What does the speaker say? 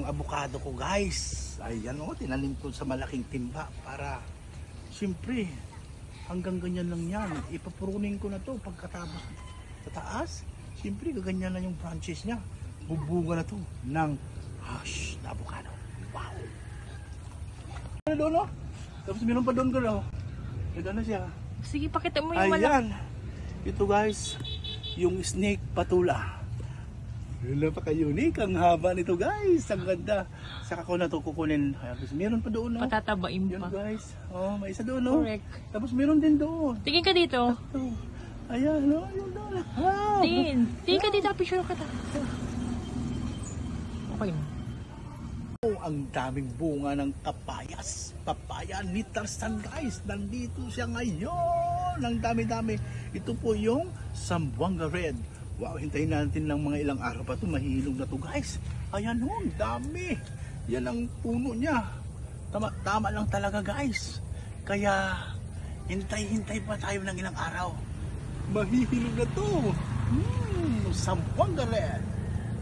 avocado ko guys. Ayan o, tinanim ko sa malaking timba para siyempre hanggang ganyan lang yan. Ipapruning ko na to pagkatapos sa taas. Siyempre gaganyan lang yung branches niya. Bubunga na to ng hash na avocado. Wow! Ano doon o? Tapos meron pa doon ko na. Ito na siya. Sige, pakita mo yung malaki. Ayan. Ito guys, yung snake patula. Napaka-unique ang haba nito guys. Ang ganda. Saka ko na ito kukunin. Meron pa doon. No? Patatabain Yun pa. guys. Oh, may isa doon. No? Correct. Tapos meron din doon. Tingin ka dito. Oh. Ayan. No? Yun doon. Ah. Tingin ka dito. Picture ka ta. Okay na. Oh, ang daming bunga ng papayas. Papaya ni Tarzan guys. Nandito siya ngayon. Ang dami-dami. Ito po yung Zamboanga Red. Wow, hintayin natin lang mga ilang araw pa ito. Mahilong na to guys. Ayan o, dami. Yan ang puno niya. Tama lang talaga guys. Kaya hintay-hintay pa tayo ng ilang araw. Mahihilong na to. Zamboanga Red.